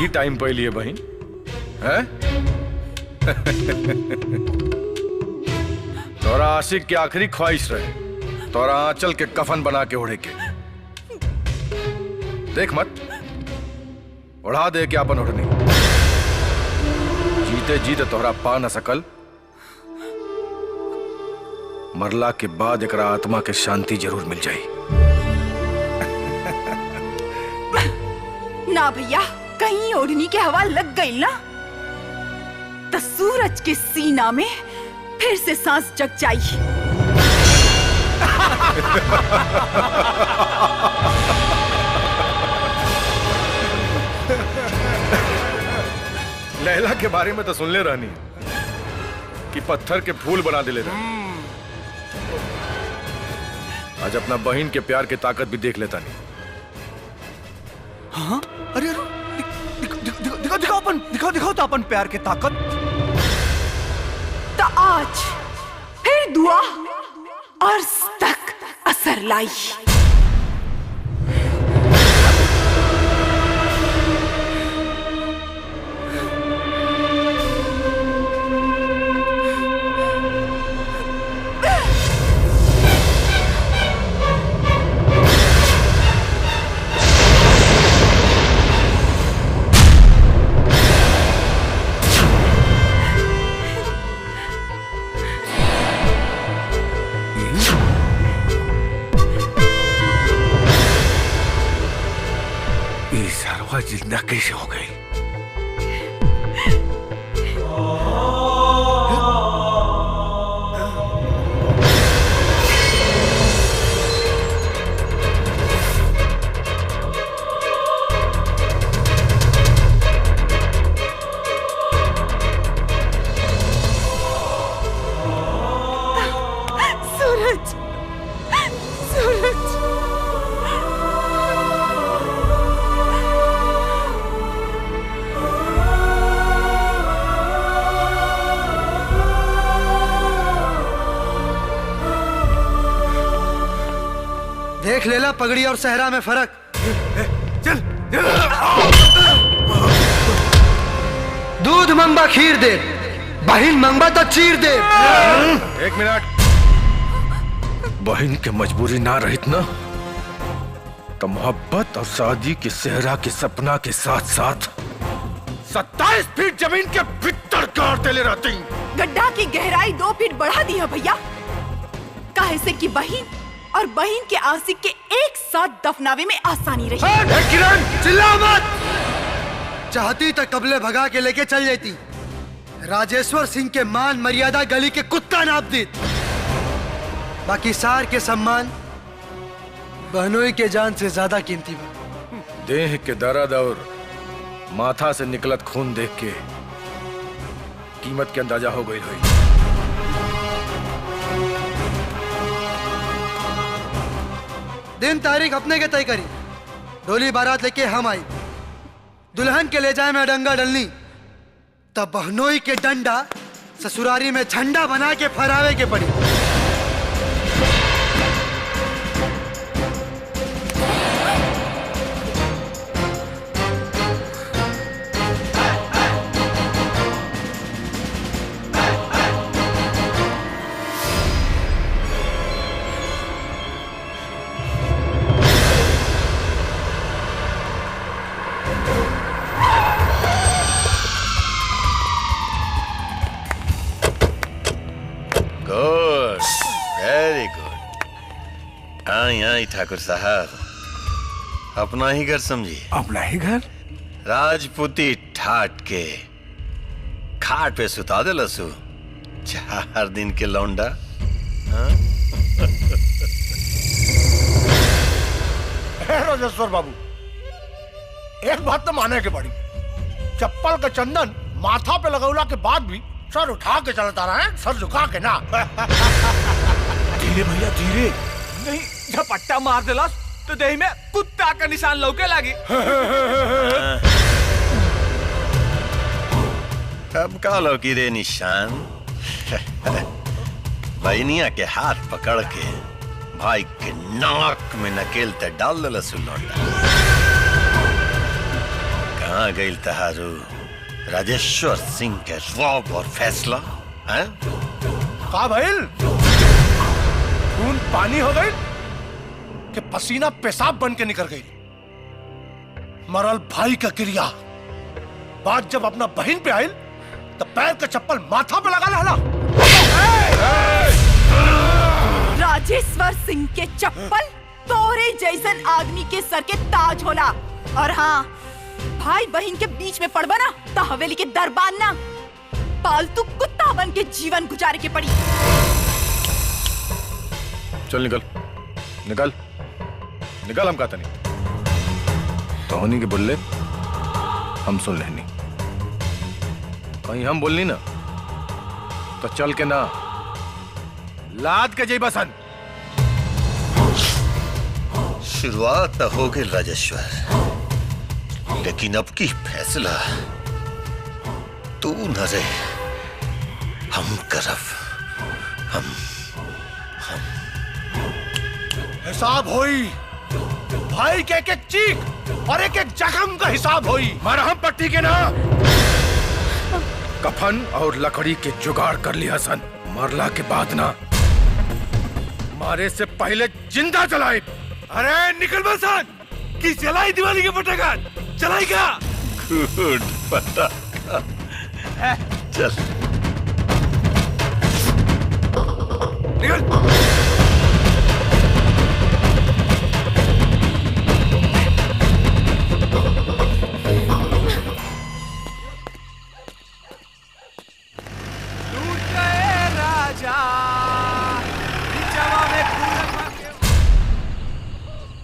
ही time पे लिए बहन है। तोरा आशिक की आखिरी ख्वाहिश रहे तोरा आंचल के कफन बना के ओढ़े के। देख मत उड़ा दे के अपन ओढ़नी। जीते जीते तोहरा पा न सकल, मरला के बाद एकरा आत्मा के शांति जरूर मिल जाई। ना भैया, कहीं ओढ़नी के हवा लग गई ना तो सूरज के सीना में फिर से सांस जग जाई। लैला के बारे में तो सुन ले रहनी कि पत्थर के फूल बना दे ले रहा। आज अपना बहन के प्यार की ताकत भी देख लेता नहीं। हाँ? अरे दिखाओ तो अपन प्यार की ताकत। तो आज फिर दुआ अर्ज तक असर लाई। जिंदा कैसे हो गई? सूरज, सूरज। देख लेला पगड़ी और सहरा में फर्क। चल। दूध मंगबा खीर दे, बहिन मंगबा तो चीर दे। एक मिनट, बहन के मजबूरी ना रहित ना तो मोहब्बत और शादी के सेहरा के सपना के साथ साथ 27 फीट जमीन के भीतर काट ले रहती। गड्ढा की गहराई 2 फीट बढ़ा दी है भैया, काहे से कि बहन और बहन के आशिक के एक साथ दफनावे में आसानी रही। किरण चिल्ला मत। चाहती तो कबले भगा के लेके चल जाती। राजेश्वर सिंह के मान मर्यादा गली के कुत्ता नाप दी। बाकी सार के सम्मान बहनोई के जान से ज्यादा कीमती बा। देह के दर्द और माथा से निकलत खून देख के कीमत के अंदाजा हो गई हुई। दिन तारीख अपने के तय करी। डोली बारात लेके हम आई, दुल्हन के ले जाए में डंगा डलनी, तब बहनोई के डंडा ससुरारी में झंडा बना के फहरावे के पड़ी। आई ठाकुर साहब, अपना ही घर समझिए। अपना ही घर? राजपूती ठाट के खाट पे सुता दे लसु 4 दिन के लौंडा। राजेश्वर बाबू, एक बात तो माने के पड़ी, चप्पल का चंदन माथा पे लगौला के बाद भी सर उठा के चलता रहा है, सर झुका के ना। धीरे भैया धीरे, नहीं झपट्टा मार देलास तो देही में कुत्ता का निशान लौके लागी। अब का लौकी रे निशान? बहनिया के हाथ पकड़ के भाई के नाक में नकेल ते डाल दे लसु लौंडा। कहाँ गई तहारू राजेश्वर सिंह के रौब और फैसला है? का भइल? खून पानी हो गई कि पसीना पेशाब बन के निकल गई? मरल भाई का क्रिया बात जब अपना बहन पे आयल तो पैर का चप्पल माथा पे लगा लेला। राजेश्वर सिंह के चप्पल तोरे जैसन आदमी के सर के ताज होला। और हाँ, भाई बहन के बीच में पड़बा ना तो हवेली के दरबान ना पालतू कुत्ता बन के जीवन गुजारे के पड़ी। चल निकल निकल निकल, हम कहता नहीं तो होनी के बोले हम सुन लेनी। कहीं हम बोलनी ना तो चल के ना लाद के जई बसन। शुरुआत तो हो गई राजेश्वर, लेकिन अब की फैसला तू न रे हम करब। हम हिसाब होई भाई के एक चीख और एक जख्म का हिसाब होई। मरहम पट्टी के ना कफन और लकड़ी के जुगाड़ कर लिया सन। मरला के बाद ना मारे से पहले जिंदा जलाए। अरे निकल बसन कि जलाई दिवाली के पटाखा चलाएगा। गुड पटाखा चल निकल।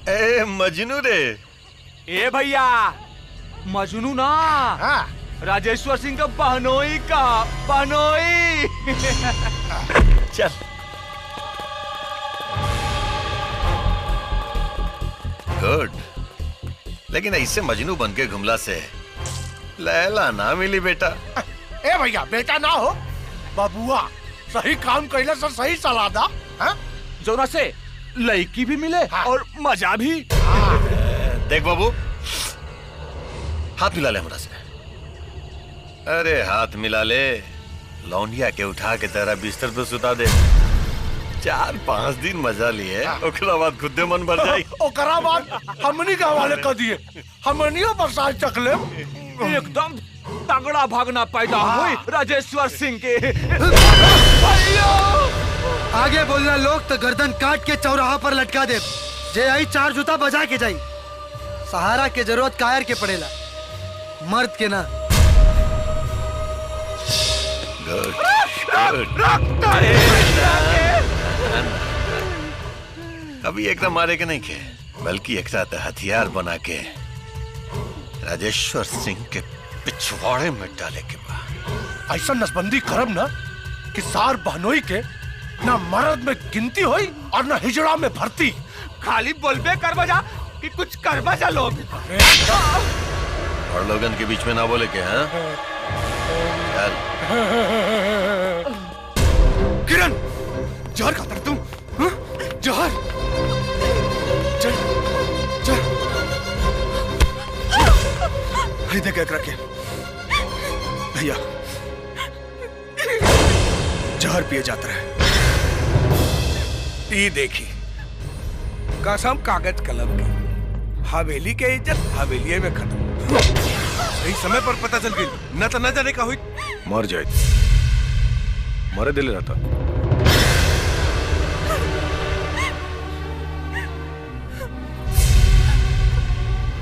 ए मजनू रे। ए भैया मजनू ना, हाँ। राजेश्वर सिंह का बहनोई का बहनोई। चल गुड, लेकिन ऐसे मजनू बन के घुमला से लैला ना मिली बेटा। ए भैया बेटा ना हो बबुआ, सही काम कैला से सही सलाह दा। जोना से लड़की भी मिले और मजा भी। देख बाबू, हाथ मिला ले हमरा से। अरे हाथ मिला ले, लौंडिया के उठा के तेरा बिस्तर पे सुता दे। 4-5 दिन मजा लिए, ओकरा बाद खुदे मन भर जाई। ओकरा बाद हमनी के हवाले कर दिए, हमनियो पर साथ चक ले। एकदम तगड़ा भागना पैदा हुई राजेश्वर सिंह के। आगे बोलना लोग तो गर्दन काट के चौराहा पर लटका दे। जे आई 4 जूता बजा के जाई। सहारा के जरूरत कायर के पड़ेला, मर्द के ना। गुड अभी एकदम मारे के नहीं के, बल्कि एक साथ हथियार बना के राजेश्वर सिंह के पिछवाड़े में डाले के बाद ऐसा नसबंदी करब ना कि सार बहनोई के ना मर्द में गिनती होई और ना हिजड़ा में भर्ती। खाली बोलबे कर बजा कि कुछ कर बजा लोग। और लोगन के बीच में ना बोले के। हाँ चल किरण, जहर खाता तुम? जहर चल चल। देख के भैया जहर पिए जाता है। ये देखी कसम कागज कलम की, हवेली के इज्जत हवेली में खत्म। सही समय पर पता चल गई, न तो न जाने का हुई। मर जाए मरे दिल रहता।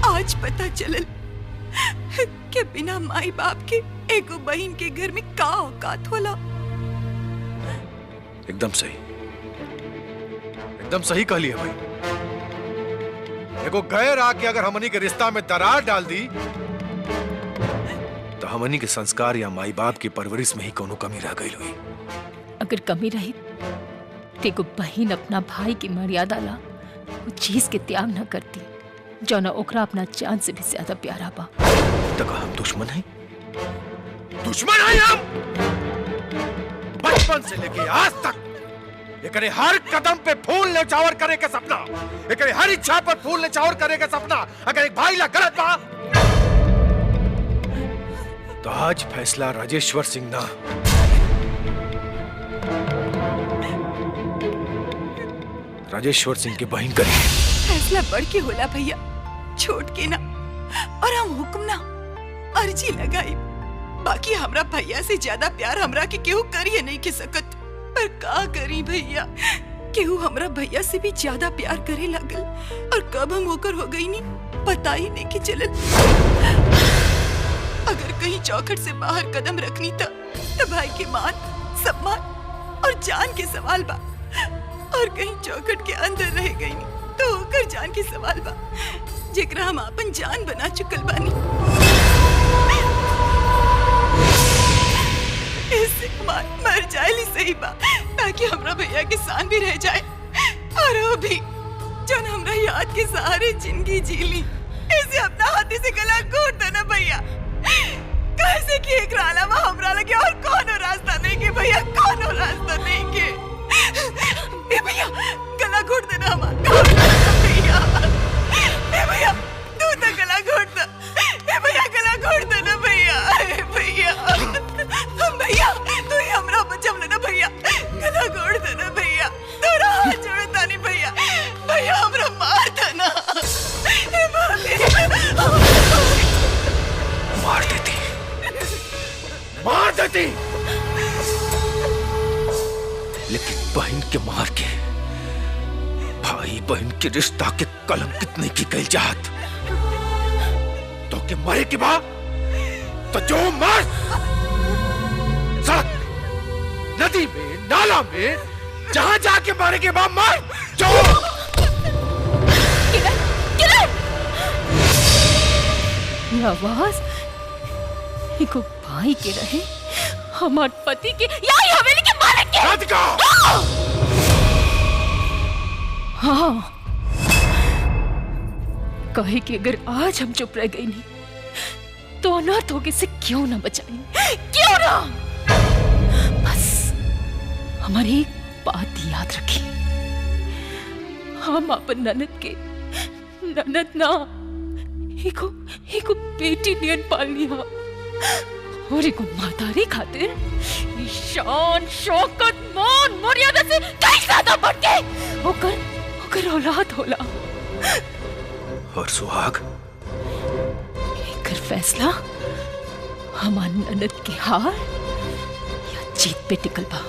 आज पता चलल कि बिना माई बाप के एगो बहन के घर में का औकात होला। एकदम सही कह लिया भाई। एगो गैर आके अगर हमनी के रिश्ता में दरार डाल दी तो हमनी के संस्कार या माई बाप की परवरिश में ही कोनो कमी रह गई हुई। अगर कमी रही तेको बहन अपना भाई की मर्यादा ला वो चीज के त्याग न करती जो न ओकरा अपना जान से भी ज्यादा प्यारा बा। तो हम दुश्मन हैं? दुश्मन है हम। बचपन से लेके आज तक एकरे हर कदम पे फूल न्यौछावर करे का सपना, एकरे हर इच्छा पर फूल न्यौछावर करे का सपना अगर एक भाई ला गलत बा तो आज फैसला राजेश्वर सिंह ना, राजेश्वर सिंह की बहन करी। फैसला बढ़ के होला भैया, छोड़ के ना। और हम हुक्म ना अर्जी लगाई। बाकी हमरा भैया से ज्यादा प्यार हमरा के केहू करिए नहीं के सकत। पर का करी भैया, केहू हमरा भैया से भी ज्यादा प्यार करे लगल। और कब हम होकर हो गई नहीं पता ही नहीं कि चलल। अगर कहीं चौखट से बाहर कदम रखनी तो भाई के मान, सम्मान और जान के सवाल बा। और कहीं चौखट के अंदर रह गई नहीं तो होकर जान के सवाल बा, जेकरा हम अपन जान बना चुकल बानी। इससे मर जाए सही बा, ताकि हमरा भैया के शान भी रह जाए। और वो भी जन हमरा याद के सहारे जिंदगी जी ली। इसे अपना हाथी से गला घोट देना भैया। कैसे कि एक अलावा हमरा लगे और कौन रास्ता नहीं के भैया, कौन रास्ता नहीं के। ए भैया गला घोट देना हमारा भैया। ए भैया तू तो गला घोट दे। ए भैया गला घोट देना भैया। ए भैया भैया तू ही हमरा बचाव लेना भैया। गला घोट देना भैया, तोरा हाथ जोड़ता नहीं भैया। भैया हमरा मार देना। ए मार देती, मार देती, लेकिन बहन के मार के भाई बहन के रिश्ता के कलंकित नहीं की गई जात। तो के मरे के बाद तो जो मर सड़क, नदी में, नाला में, जहां जाके मारे के बाद मर जो। ये आवाज इको भाई के रहे, हमार पति के या ये हवेली के मालिक के। राधिका! हाँ, कहे कि अगर आज हम चुप रह गई नहीं तो अनाथ होके से क्यों ना बचाएंगे, क्यों ना। बस हमारी एक बात याद रखी, हम अपन ननद के ननद ना एको बेटी नियन पाल लिया। और एको मातारी खातिर शान शौकत मान मर्यादा से कहीं ज्यादा बढ़ के ओकर औलाद होला। और सुहाग एकर फैसला हमार ननद के हार या जीत पे टिकल बा।